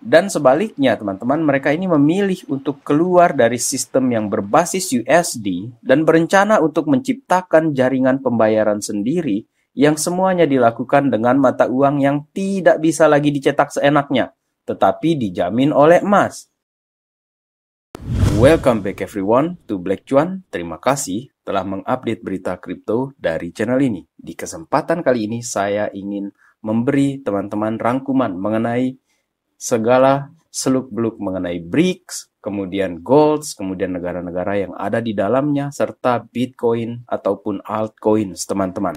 Dan sebaliknya, teman-teman, mereka ini memilih untuk keluar dari sistem yang berbasis USD dan berencana untuk menciptakan jaringan pembayaran sendiri yang semuanya dilakukan dengan mata uang yang tidak bisa lagi dicetak seenaknya, tetapi dijamin oleh emas. Welcome back everyone to Black Cuan. Terima kasih telah mengupdate berita kripto dari channel ini. Di kesempatan kali ini saya ingin memberi teman-teman rangkuman mengenai segala seluk-beluk mengenai BRICS, kemudian Golds, kemudian negara-negara yang ada di dalamnya, serta Bitcoin ataupun altcoins, teman-teman.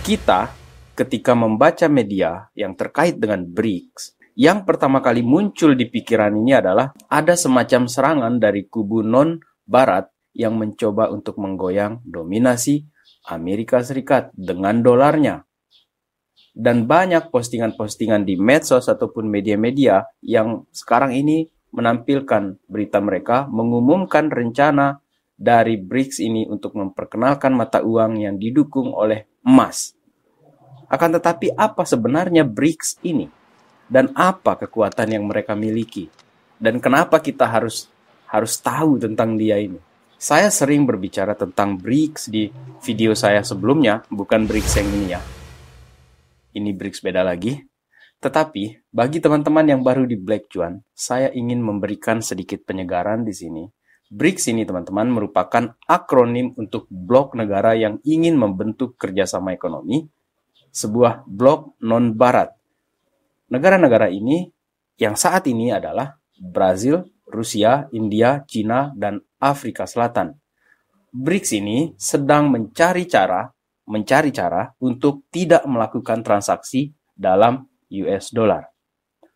Kita ketika membaca media yang terkait dengan BRICS, yang pertama kali muncul di pikiran ini adalah ada semacam serangan dari kubu non-barat yang mencoba untuk menggoyang dominasi Amerika Serikat dengan dolarnya. Dan banyak postingan-postingan di medsos ataupun media-media yang sekarang ini menampilkan berita mereka mengumumkan rencana dari BRICS ini untuk memperkenalkan mata uang yang didukung oleh emas. Akan tetapi apa sebenarnya BRICS ini? Dan apa kekuatan yang mereka miliki? Dan kenapa kita harus tahu tentang dia ini? Saya sering berbicara tentang BRICS di video saya sebelumnya, bukan BRICS yang ini ya. Ini BRICS beda lagi. Tetapi, bagi teman-teman yang baru di Black Cuan, saya ingin memberikan sedikit penyegaran di sini. BRICS ini, teman-teman, merupakan akronim untuk blok negara yang ingin membentuk kerjasama ekonomi, sebuah blok non-barat. Negara-negara ini yang saat ini adalah Brazil, Rusia, India, Cina, dan Afrika Selatan. BRICS ini sedang mencari cara untuk tidak melakukan transaksi dalam US dollar.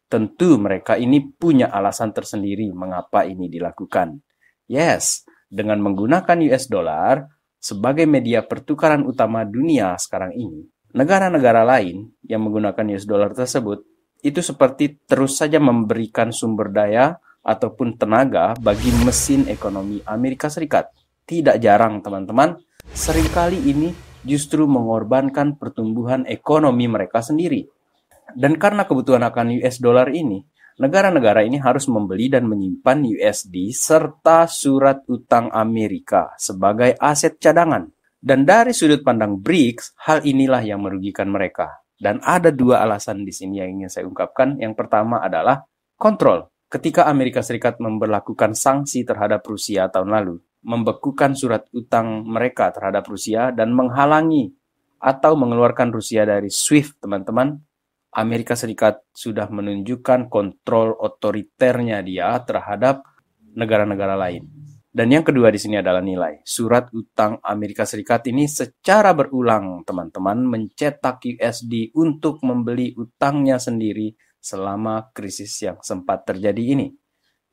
Tentu mereka ini punya alasan tersendiri mengapa ini dilakukan. Yes, dengan menggunakan US dollar sebagai media pertukaran utama dunia sekarang ini, negara-negara lain yang menggunakan US dollar tersebut itu seperti terus saja memberikan sumber daya ataupun tenaga bagi mesin ekonomi Amerika Serikat. Tidak jarang, teman-teman, seringkali ini justru mengorbankan pertumbuhan ekonomi mereka sendiri. Dan karena kebutuhan akan US dollar ini, negara-negara ini harus membeli dan menyimpan USD serta surat utang Amerika sebagai aset cadangan. Dan dari sudut pandang BRICS, hal inilah yang merugikan mereka. Dan ada dua alasan di sini yang ingin saya ungkapkan. Yang pertama adalah kontrol. Ketika Amerika Serikat memberlakukan sanksi terhadap Rusia tahun lalu, membekukan surat utang mereka terhadap Rusia dan menghalangi atau mengeluarkan Rusia dari SWIFT, teman-teman, Amerika Serikat sudah menunjukkan kontrol otoriternya dia terhadap negara-negara lain. Dan yang kedua di sini adalah nilai. Surat utang Amerika Serikat ini secara berulang, teman-teman, mencetak USD untuk membeli utangnya sendiri selama krisis yang sempat terjadi ini.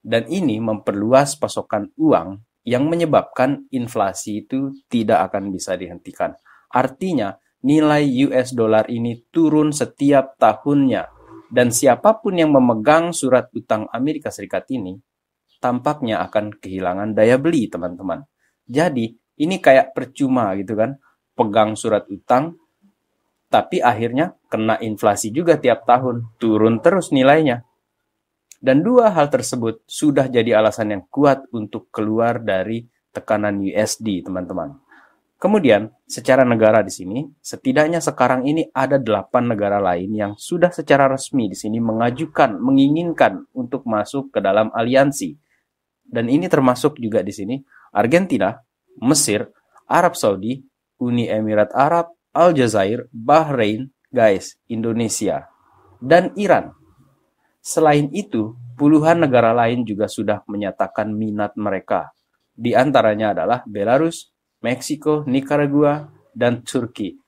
Dan ini memperluas pasokan uang yang menyebabkan inflasi itu tidak akan bisa dihentikan. Artinya, nilai US dollar ini turun setiap tahunnya. Dan siapapun yang memegang surat utang Amerika Serikat ini, tampaknya akan kehilangan daya beli, teman-teman. Jadi, ini kayak percuma gitu kan, pegang surat utang, tapi akhirnya kena inflasi juga tiap tahun, turun terus nilainya. Dan dua hal tersebut sudah jadi alasan yang kuat untuk keluar dari tekanan USD, teman-teman. Kemudian, secara negara di sini, setidaknya sekarang ini ada 8 negara lain yang sudah secara resmi di sini menginginkan untuk masuk ke dalam aliansi. Dan ini termasuk juga di sini Argentina, Mesir, Arab Saudi, Uni Emirat Arab, Aljazair, Bahrain, Indonesia, dan Iran. Selain itu, puluhan negara lain juga sudah menyatakan minat mereka. Di antaranya adalah Belarus, Meksiko, Nicaragua, dan Turki.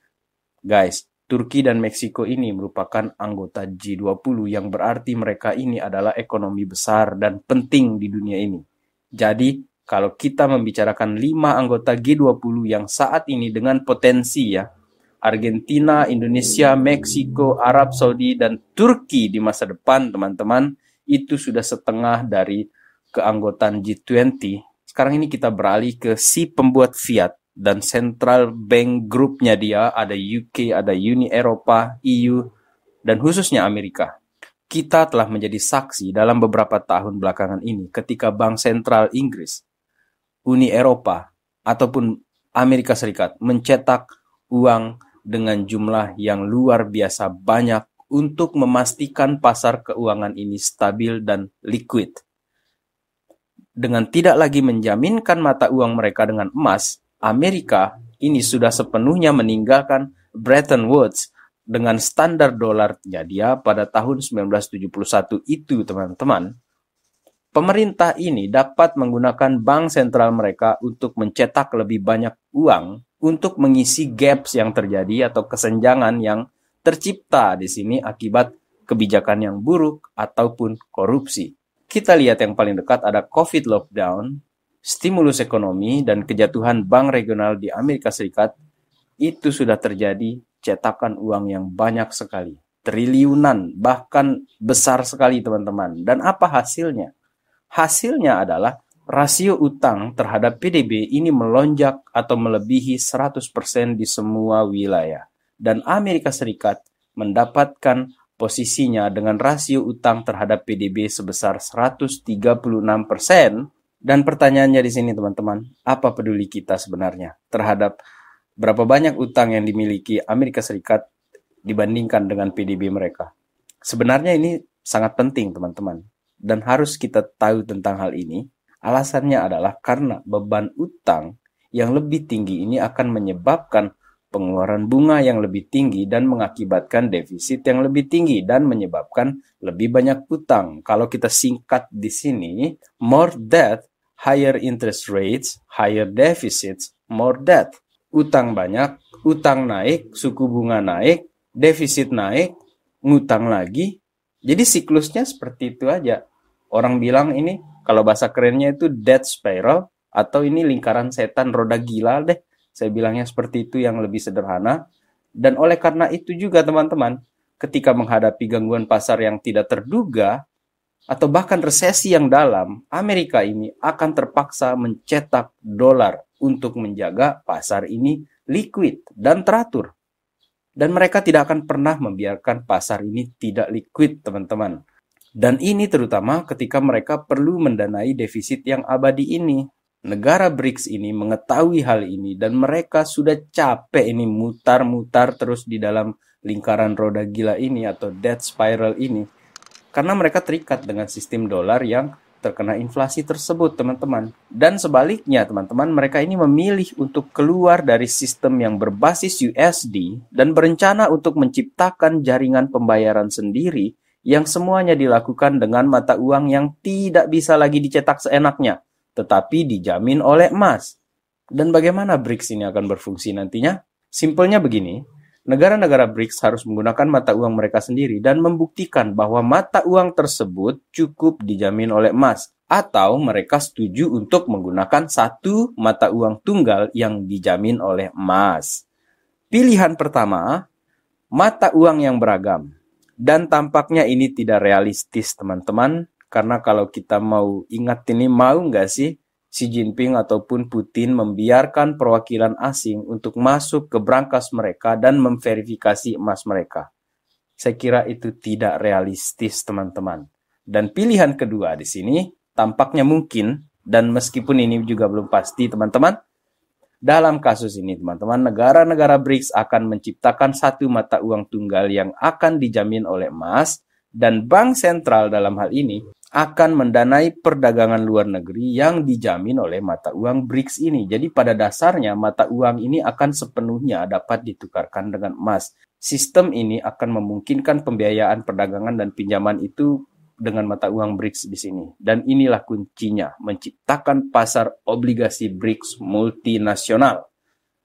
Turki dan Meksiko ini merupakan anggota G20 yang berarti mereka ini adalah ekonomi besar dan penting di dunia ini. Jadi, kalau kita membicarakan 5 anggota G20 yang saat ini dengan potensi ya, Argentina, Indonesia, Meksiko, Arab Saudi, dan Turki di masa depan, teman-teman, itu sudah setengah dari keanggotaan G20. Sekarang ini kita beralih ke si pembuat fiat dan central bank grupnya dia, ada UK, ada Uni Eropa, EU, dan khususnya Amerika. Kita telah menjadi saksi dalam beberapa tahun belakangan ini ketika Bank Sentral Inggris, Uni Eropa, ataupun Amerika Serikat mencetak uang dengan jumlah yang luar biasa banyak untuk memastikan pasar keuangan ini stabil dan liquid. Dengan tidak lagi menjaminkan mata uang mereka dengan emas, Amerika ini sudah sepenuhnya meninggalkan Bretton Woods dengan standar dolarnya dia pada tahun 1971 itu, teman-teman. Pemerintah ini dapat menggunakan bank sentral mereka untuk mencetak lebih banyak uang untuk mengisi gaps yang terjadi atau kesenjangan yang tercipta di sini akibat kebijakan yang buruk ataupun korupsi. Kita lihat yang paling dekat ada COVID lockdown, stimulus ekonomi, dan kejatuhan bank regional di Amerika Serikat. Itu sudah terjadi cetakan uang yang banyak sekali. Triliunan, bahkan besar sekali teman-teman. Dan apa hasilnya? Hasilnya adalah rasio utang terhadap PDB ini melonjak atau melebihi 100% di semua wilayah. Dan Amerika Serikat mendapatkan posisinya dengan rasio utang terhadap PDB sebesar 136%. Dan pertanyaannya di sini teman-teman, apa peduli kita sebenarnya terhadap berapa banyak utang yang dimiliki Amerika Serikat dibandingkan dengan PDB mereka? Sebenarnya ini sangat penting teman-teman. Dan harus kita tahu tentang hal ini. Alasannya adalah karena beban utang yang lebih tinggi ini akan menyebabkan pengeluaran bunga yang lebih tinggi dan mengakibatkan defisit yang lebih tinggi dan menyebabkan lebih banyak utang. Kalau kita singkat di sini, more debt, higher interest rates, higher deficits, more debt. Utang banyak, utang naik, suku bunga naik, defisit naik, ngutang lagi. Jadi siklusnya seperti itu aja. Orang bilang ini, kalau bahasa kerennya itu death spiral, atau ini lingkaran setan roda gila deh. Saya bilangnya seperti itu yang lebih sederhana. Dan oleh karena itu juga teman-teman, ketika menghadapi gangguan pasar yang tidak terduga, atau bahkan resesi yang dalam, Amerika ini akan terpaksa mencetak dolar untuk menjaga pasar ini liquid dan teratur. Dan mereka tidak akan pernah membiarkan pasar ini tidak liquid, teman-teman. Dan ini terutama ketika mereka perlu mendanai defisit yang abadi ini. Negara BRICS ini mengetahui hal ini dan mereka sudah capek ini mutar-mutar terus di dalam lingkaran roda gila ini atau death spiral ini. Karena mereka terikat dengan sistem dolar yang terkena inflasi tersebut, teman-teman. Dan sebaliknya, teman-teman, mereka ini memilih untuk keluar dari sistem yang berbasis USD dan berencana untuk menciptakan jaringan pembayaran sendiri yang semuanya dilakukan dengan mata uang yang tidak bisa lagi dicetak seenaknya, tetapi dijamin oleh emas. Dan bagaimana BRICS ini akan berfungsi nantinya? Simpelnya begini, negara-negara BRICS harus menggunakan mata uang mereka sendiri dan membuktikan bahwa mata uang tersebut cukup dijamin oleh emas. Atau mereka setuju untuk menggunakan satu mata uang tunggal yang dijamin oleh emas. Pilihan pertama, mata uang yang beragam. Dan tampaknya ini tidak realistis, teman-teman. Karena kalau kita mau ingat ini, mau nggak sih Xi Jinping ataupun Putin membiarkan perwakilan asing untuk masuk ke brankas mereka dan memverifikasi emas mereka? Saya kira itu tidak realistis, teman-teman. Dan pilihan kedua di sini tampaknya mungkin, dan meskipun ini juga belum pasti, teman-teman, dalam kasus ini, teman-teman, negara-negara BRICS akan menciptakan satu mata uang tunggal yang akan dijamin oleh emas, dan bank sentral dalam hal ini akan mendanai perdagangan luar negeri yang dijamin oleh mata uang BRICS ini. Jadi pada dasarnya mata uang ini akan sepenuhnya dapat ditukarkan dengan emas. Sistem ini akan memungkinkan pembiayaan perdagangan dan pinjaman itu dengan mata uang BRICS di sini. Dan inilah kuncinya, menciptakan pasar obligasi BRICS multinasional.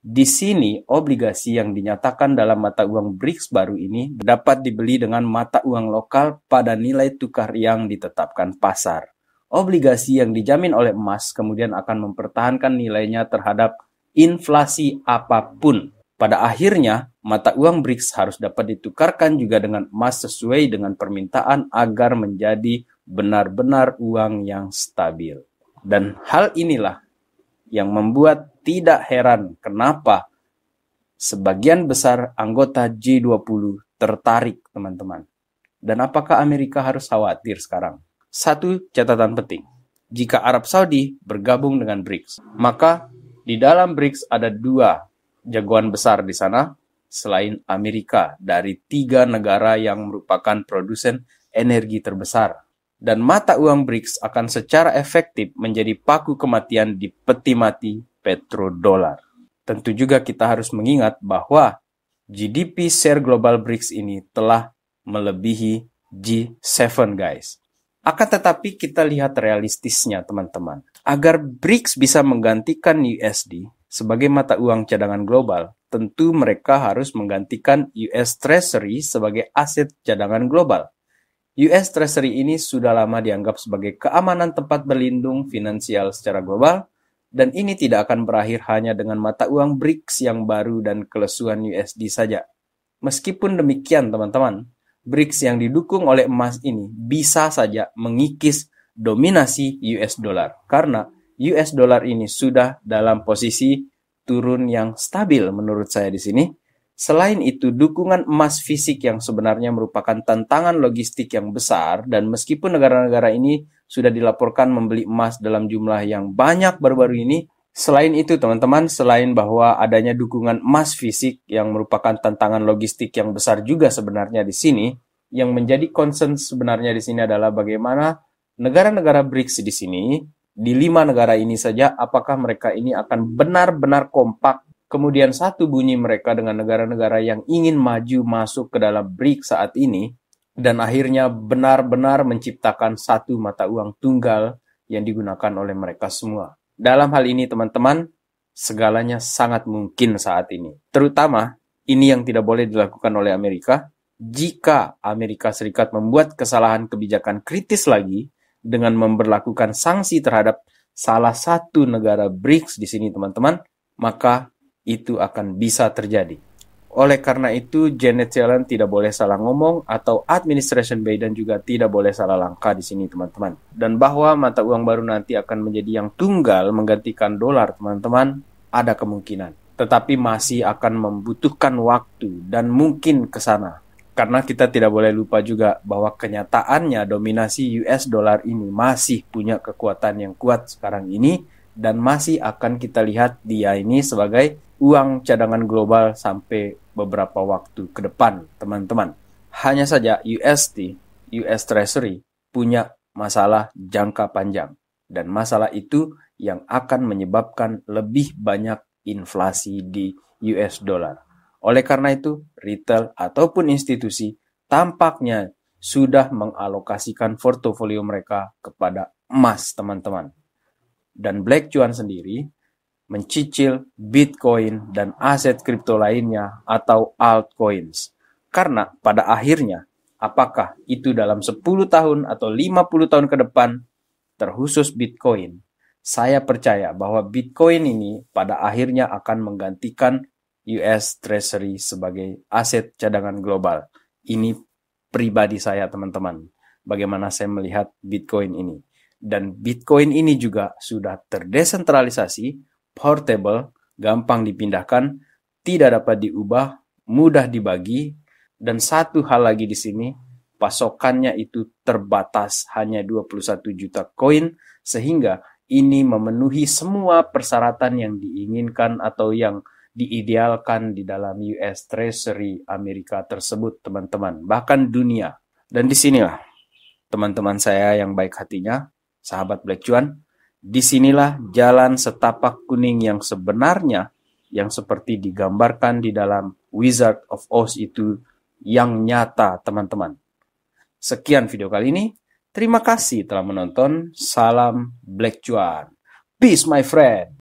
Di sini, obligasi yang dinyatakan dalam mata uang BRICS baru ini dapat dibeli dengan mata uang lokal pada nilai tukar yang ditetapkan pasar. Obligasi yang dijamin oleh emas kemudian akan mempertahankan nilainya terhadap inflasi apapun. Pada akhirnya, mata uang BRICS harus dapat ditukarkan juga dengan emas sesuai dengan permintaan agar menjadi benar-benar uang yang stabil. Dan hal inilah yang membuat tidak heran kenapa sebagian besar anggota G20 tertarik, teman-teman. Dan apakah Amerika harus khawatir sekarang? Satu catatan penting. Jika Arab Saudi bergabung dengan BRICS, maka di dalam BRICS ada dua jagoan besar di sana selain Amerika dari 3 negara yang merupakan produsen energi terbesar. Dan mata uang BRICS akan secara efektif menjadi paku kematian di peti mati petrodolar. Tentu juga kita harus mengingat bahwa GDP share global BRICS ini telah melebihi G7 guys. Akan tetapi kita lihat realistisnya teman-teman. Agar BRICS bisa menggantikan USD sebagai mata uang cadangan global, tentu mereka harus menggantikan US Treasury sebagai aset cadangan global. US Treasury ini sudah lama dianggap sebagai keamanan tempat berlindung finansial secara global, dan ini tidak akan berakhir hanya dengan mata uang BRICS yang baru dan kelesuan USD saja. Meskipun demikian teman-teman, BRICS yang didukung oleh emas ini bisa saja mengikis dominasi US dollar, karena US dollar ini sudah dalam posisi turun yang stabil menurut saya di sini. Selain itu, dukungan emas fisik yang sebenarnya merupakan tantangan logistik yang besar, dan meskipun negara-negara ini sudah dilaporkan membeli emas dalam jumlah yang banyak baru-baru ini, selain itu teman-teman, selain bahwa adanya dukungan emas fisik yang merupakan tantangan logistik yang besar juga sebenarnya di sini, yang menjadi concern sebenarnya di sini adalah bagaimana negara-negara BRICS di sini, di 5 negara ini saja, apakah mereka ini akan benar-benar kompak, kemudian satu bunyi mereka dengan negara-negara yang ingin maju masuk ke dalam BRICS saat ini, dan akhirnya benar-benar menciptakan satu mata uang tunggal yang digunakan oleh mereka semua. Dalam hal ini teman-teman, segalanya sangat mungkin saat ini. Terutama, ini yang tidak boleh dilakukan oleh Amerika. Jika Amerika Serikat membuat kesalahan kebijakan kritis lagi dengan memberlakukan sanksi terhadap salah satu negara BRICS di sini teman-teman, maka itu akan bisa terjadi. Oleh karena itu, Janet Yellen tidak boleh salah ngomong, atau Administration Biden juga tidak boleh salah langkah di sini, teman-teman. Dan bahwa mata uang baru nanti akan menjadi yang tunggal menggantikan dolar, teman-teman, ada kemungkinan. Tetapi masih akan membutuhkan waktu dan mungkin ke sana. Karena kita tidak boleh lupa juga bahwa kenyataannya dominasi US dollar ini masih punya kekuatan yang kuat sekarang ini, dan masih akan kita lihat dia ini sebagai uang cadangan global sampai beberapa waktu ke depan, teman-teman. Hanya saja USD, US Treasury, punya masalah jangka panjang. Dan masalah itu yang akan menyebabkan lebih banyak inflasi di US dollar. Oleh karena itu, retail ataupun institusi tampaknya sudah mengalokasikan portofolio mereka kepada emas, teman-teman. Dan Black Swan sendiri mencicil Bitcoin dan aset kripto lainnya atau altcoins. Karena pada akhirnya, apakah itu dalam 10 tahun atau 50 tahun ke depan, terkhusus Bitcoin, saya percaya bahwa Bitcoin ini pada akhirnya akan menggantikan US Treasury sebagai aset cadangan global. Ini pribadi saya teman-teman, bagaimana saya melihat Bitcoin ini. Dan Bitcoin ini juga sudah terdesentralisasi, portable, gampang dipindahkan, tidak dapat diubah, mudah dibagi, dan satu hal lagi di sini, pasokannya itu terbatas hanya 21 juta koin, sehingga ini memenuhi semua persyaratan yang diinginkan atau yang diidealkan di dalam US Treasury Amerika tersebut, teman-teman, bahkan dunia. Dan disinilah, teman-teman saya yang baik hatinya, sahabat Black Swan, disinilah jalan setapak kuning yang sebenarnya, yang seperti digambarkan di dalam Wizard of Oz itu, yang nyata, teman-teman. Sekian video kali ini. Terima kasih telah menonton. Salam Black Swan. Peace, my friend.